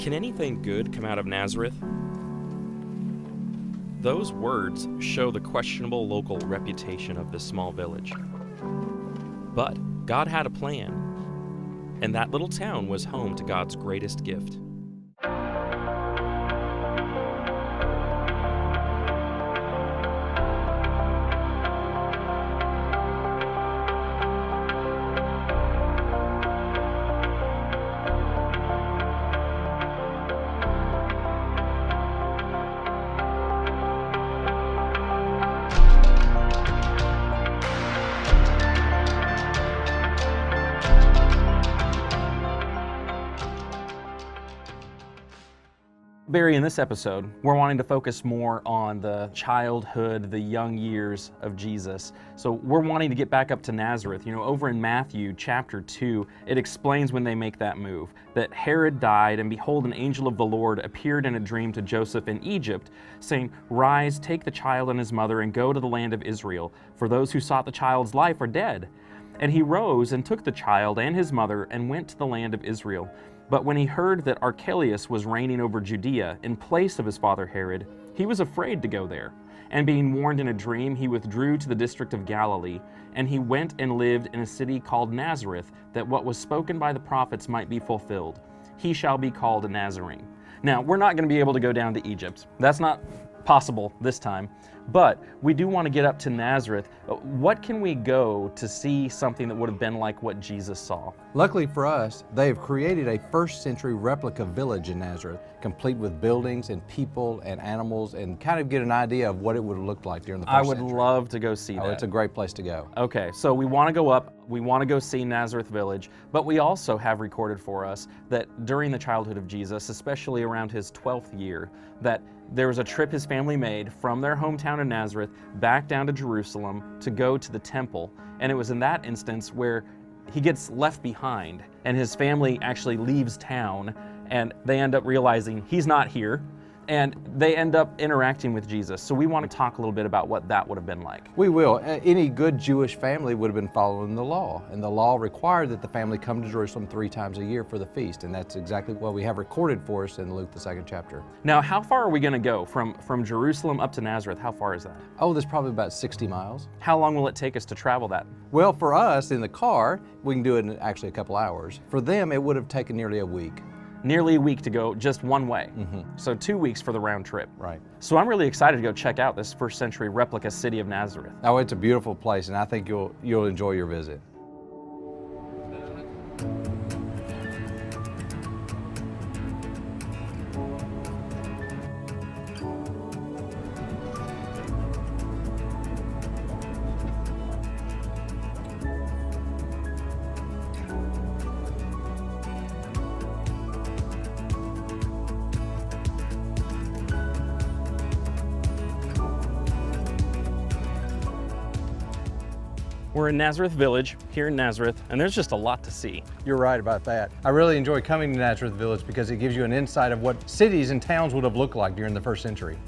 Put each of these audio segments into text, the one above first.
Can anything good come out of Nazareth? Those words show the questionable local reputation of this small village. But God had a plan, and that little town was home to God's greatest gift. Barry, in this episode, we're wanting to focus more on the childhood, the young years of Jesus. So we're wanting to get back up to Nazareth. You know, over in Matthew chapter 2, it explains when they make that move, that Herod died, and behold, an angel of the Lord appeared in a dream to Joseph in Egypt, saying, "Rise, take the child and his mother, and go to the land of Israel, for those who sought the child's life are dead." And he rose and took the child and his mother and went to the land of Israel. But when he heard that Archelaus was reigning over Judea in place of his father Herod, he was afraid to go there. And being warned in a dream, he withdrew to the district of Galilee. And he went and lived in a city called Nazareth, that what was spoken by the prophets might be fulfilled. He shall be called a Nazarene. Now, we're not going to be able to go down to Egypt. That's not possible this time. But we do want to get up to Nazareth. What can we go to see something that would have been like what Jesus saw? Luckily for us, they have created a first century replica village in Nazareth, complete with buildings and people and animals, and kind of get an idea of what it would have looked like during the first century. I would love to go see that. It's a great place to go. Okay, so we want to go up, we want to go see Nazareth Village, but we also have recorded for us that during the childhood of Jesus, especially around his 12th year, that there was a trip his family made from their hometown in Nazareth back down to Jerusalem to go to the temple. And it was in that instance where he gets left behind and his family actually leaves town, and they end up realizing he's not here, and they end up interacting with Jesus. So we want to talk a little bit about what that would have been like. We will. Any good Jewish family would have been following the law, and the law required that the family come to Jerusalem 3 times a year for the feast, and that's exactly what we have recorded for us in Luke, the 2nd chapter. Now, how far are we going to go from Jerusalem up to Nazareth? How far is that? Oh, there's probably about 60 miles. How long will it take us to travel that? Well, for us in the car, we can do it in actually a couple hours. For them, it would have taken nearly a week. Nearly a week to go just one way. So 2 weeks for the round trip. Right. So I'm really excited to go check out this first century replica city of Nazareth. Oh, it's a beautiful place, and I think you'll enjoy your visit. We're in Nazareth Village, here in Nazareth, and there's just a lot to see. You're right about that. I really enjoy coming to Nazareth Village because it gives you an insight of what cities and towns would have looked like during the first century.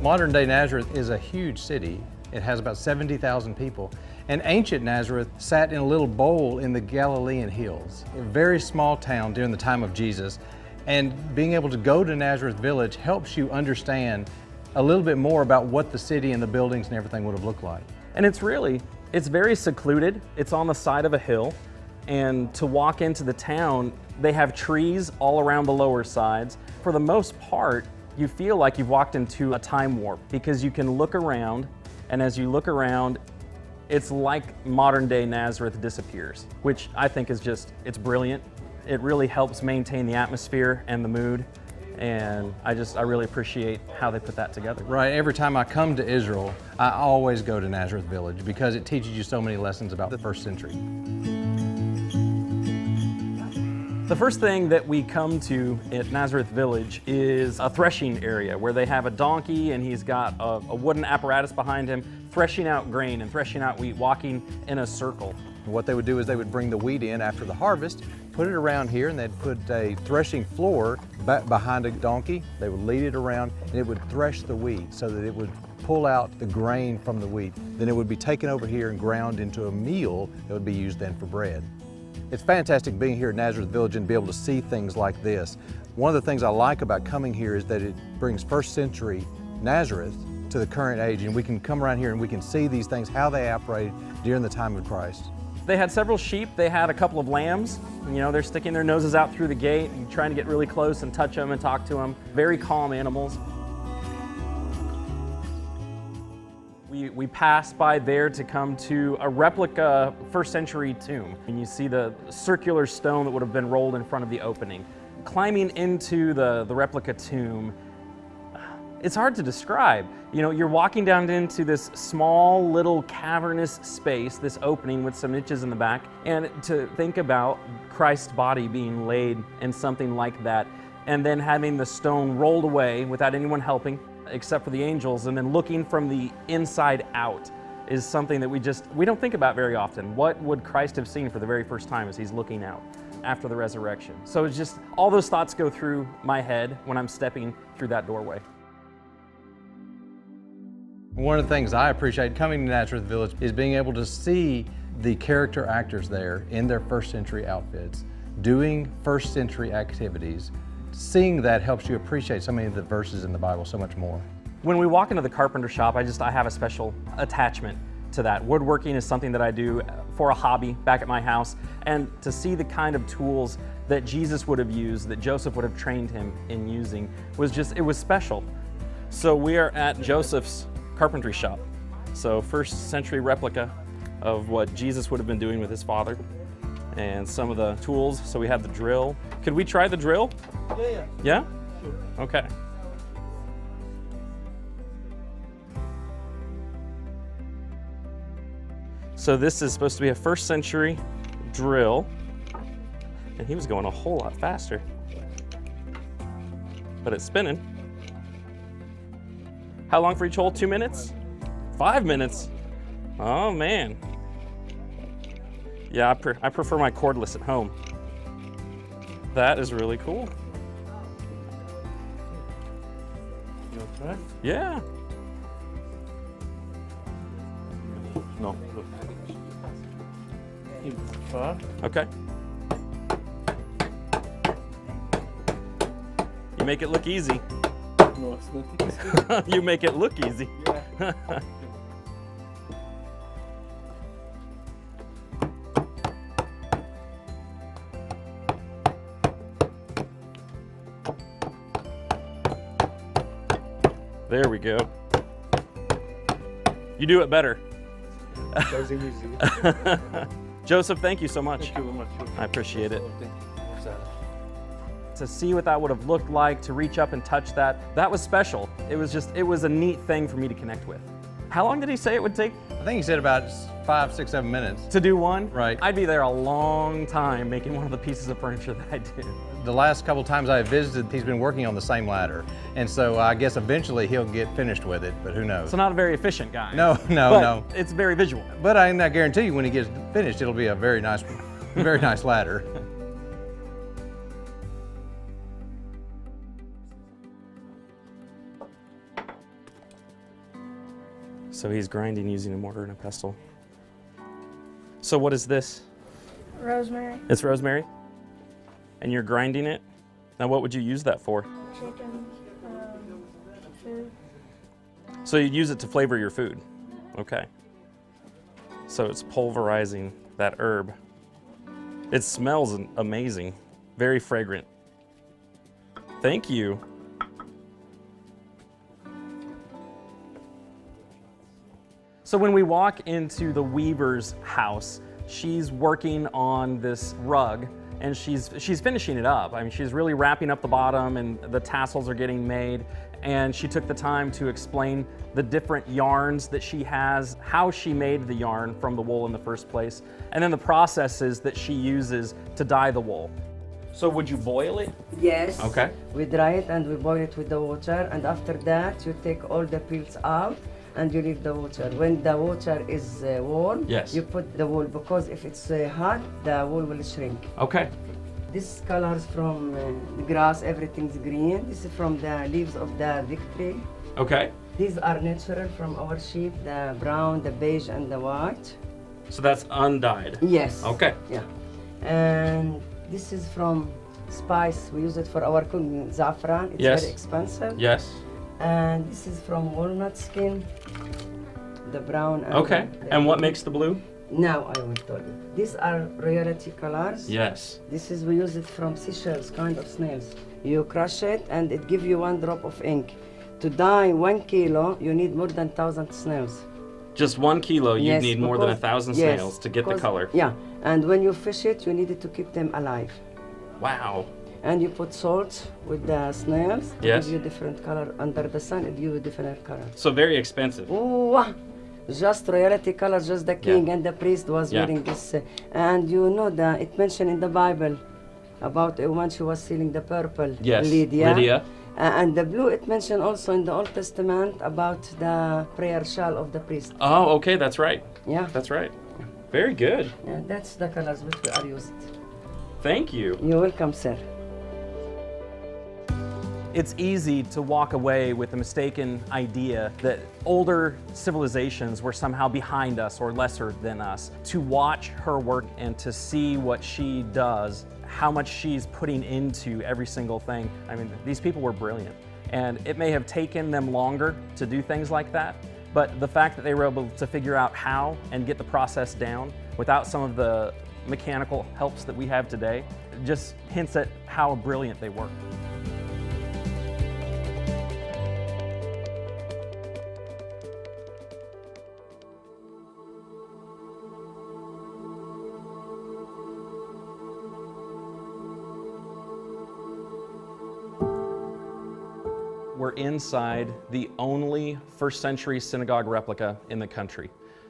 Modern day Nazareth is a huge city. It has about 70,000 people. And ancient Nazareth sat in a little bowl in the Galilean hills. A very small town during the time of Jesus. And being able to go to Nazareth Village helps you understand a little bit more about what the city and the buildings and everything would have looked like. And it's very secluded. It's on the side of a hill. And to walk into the town, they have trees all around the lower sides. For the most part, you feel like you've walked into a time warp because you can look around, and as you look around, it's like modern day Nazareth disappears, which I think is it's brilliant. It really helps maintain the atmosphere and the mood. And I really appreciate how they put that together. Right, every time I come to Israel, I always go to Nazareth Village because it teaches you so many lessons about the first century. The first thing that we come to at Nazareth Village is a threshing area where they have a donkey and he's got a wooden apparatus behind him threshing out grain and threshing out wheat, walking in a circle. What they would do is they would bring the wheat in after the harvest, put it around here, and they'd put a threshing floor back behind a donkey. They would lead it around, and it would thresh the wheat so that it would pull out the grain from the wheat. Then it would be taken over here and ground into a meal that would be used then for bread. It's fantastic being here at Nazareth Village and be able to see things like this. One of the things I like about coming here is that it brings first century Nazareth to the current age, and we can come around here and we can see these things, how they operated during the time of Christ. They had several sheep, they had a couple of lambs. You know, they're sticking their noses out through the gate and trying to get really close and touch them and talk to them. Very calm animals. We passed by there to come to a replica first century tomb. And you see the circular stone that would have been rolled in front of the opening. Climbing into the replica tomb, it's hard to describe. You know, you're walking down into this small little cavernous space, this opening with some niches in the back, and to think about Christ's body being laid in something like that, and then having the stone rolled away without anyone helping, except for the angels, and then looking from the inside out is something that we don't think about very often. What would Christ have seen for the very first time as he's looking out after the resurrection? So it's just, all those thoughts go through my head when I'm stepping through that doorway. One of the things I appreciate coming to Nazareth Village is being able to see the character actors there in their first century outfits, doing first century activities. Seeing that helps you appreciate so many of the verses in the Bible so much more. When we walk into the carpenter shop, I have a special attachment to that. Woodworking is something that I do for a hobby back at my house, and to see the kind of tools that Jesus would have used, that Joseph would have trained him in using, it was special. So we are at Joseph's carpentry shop. So first century replica of what Jesus would have been doing with his father, and some of the tools. So we have the drill. Could we try the drill? Yeah. Yeah? Sure. Okay. So this is supposed to be a first century drill, and he was going a whole lot faster. But it's spinning. How long for each hole? 2 minutes? 5 minutes? Oh man. Yeah, I prefer my cordless at home. That is really cool. You want to try? Yeah. No. Look. In far. Okay. You make it look easy. No, it's not easy. You make it look easy. Yeah. There we go. You do it better. That's easy. Joseph, thank you so much. Thank you very much. I appreciate it. Thank you. To see what that would have looked like, to reach up and touch that was special. It was a neat thing for me to connect with. How long did he say it would take I think he said about 5, 6, 7 minutes. to do one? Right. I'd be there a long time making one of the pieces of furniture that I did. The last couple times I visited, he's been working on the same ladder. And so I guess eventually he'll get finished with it, but who knows? So not a very efficient guy. No. But it's very visual. But I guarantee you when he gets finished, it'll be a very nice ladder. So he's grinding using a mortar and a pestle. So what is this? Rosemary, It's rosemary? And you're grinding it? Now what would you use that for? chicken, food. So you'd use it to flavor your food. Okay. So it's pulverizing that herb. It smells amazing. Very fragrant. Thank you. So when we walk into the weaver's house, she's working on this rug, and she's finishing it up. I mean, she's really wrapping up the bottom, and the tassels are getting made. And she took the time to explain the different yarns that she has, how she made the yarn from the wool in the first place, and then the processes that she uses to dye the wool. So would you boil it? Yes. Okay. We dry it and we boil it with the water, and after that you take all the peels out and you leave the water. When the water is warm, Yes. you put the wool, because if it's hot, the wool will shrink. Okay. This colors from the grass, everything's green. This is from the leaves of the victory. Okay. These are natural from our sheep, the brown, the beige, and the white. So that's undyed. Yes. Okay. Yeah. And this is from spice. We use it for our cooking, saffron. It's Yes. very expensive. Yes. And this is from walnut skin, the brown. And Okay. the And what blue. makes the blue? Now I will tell you. These are royalty colors. Yes. This is, we use it from seashells, kind of snails. You crush it and it gives you 1 drop of ink. To dye 1 kilo, you need more than 1,000 snails. Just 1 kilo, you Yes, need more than because- 1,000 yes, snails to get the because- color. Yeah, and when you fish it, you needed to keep them alive. Wow. And you put salt with the snails. It Yes. gives you different color. Under the sun, it gives you different color. So very expensive. Ooh, just royalty color, just the king and the priest was Yeah. wearing this. And you know that it mentioned in the Bible about a woman she was sealing the purple. Yes, Lydia. Lydia. And the blue, it mentioned also in the Old Testament about the prayer shawl of the priest. Oh, okay, that's right. Yeah, That's right. Very good. yeah, that's the colors which we are used. Thank you. You're welcome, sir. It's easy to walk away with the mistaken idea that older civilizations were somehow behind us or lesser than us. To watch her work and to see what she does, how much she's putting into every single thing. I mean, these people were brilliant. And it may have taken them longer to do things like that, but the fact that they were able to figure out how and get the process down without some of the mechanical helps that we have today just hints at how brilliant they were. We're inside the only first century synagogue replica in the country.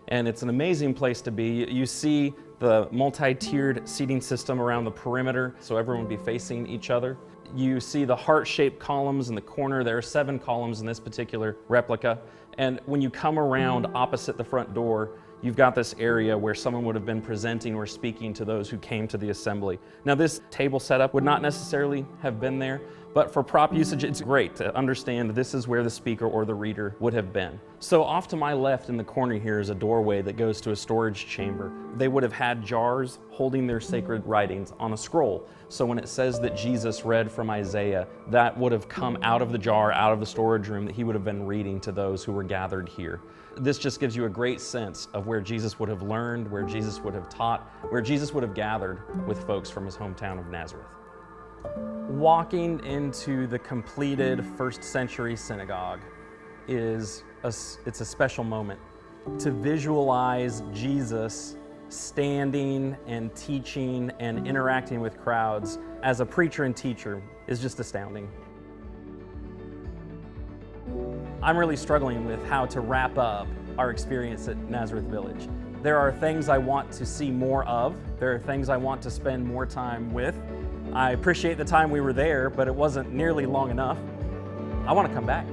And it's an amazing place to be. You see the multi-tiered seating system around the perimeter, so everyone would be facing each other. You see the heart-shaped columns in the corner. There are 7 columns in this particular replica. And when you come around opposite the front door, you've got this area where someone would have been presenting or speaking to those who came to the assembly. Now, this table setup would not necessarily have been there, but for prop usage, it's great to understand this is where the speaker or the reader would have been. So off to my left in the corner here is a doorway that goes to a storage chamber. They would have had jars holding their sacred writings on a scroll. So when it says that Jesus read from Isaiah, that would have come out of the jar, out of the storage room that he would have been reading to those who were gathered here. This just gives you a great sense of where Jesus would have learned, where Jesus would have taught, where Jesus would have gathered with folks from his hometown of Nazareth. Walking into the completed first century synagogue it's a special moment. To visualize Jesus standing and teaching and interacting with crowds as a preacher and teacher is just astounding. I'm really struggling with how to wrap up our experience at Nazareth Village. There are things I want to see more of. There are things I want to spend more time with. I appreciate the time we were there, but it wasn't nearly long enough. I want to come back.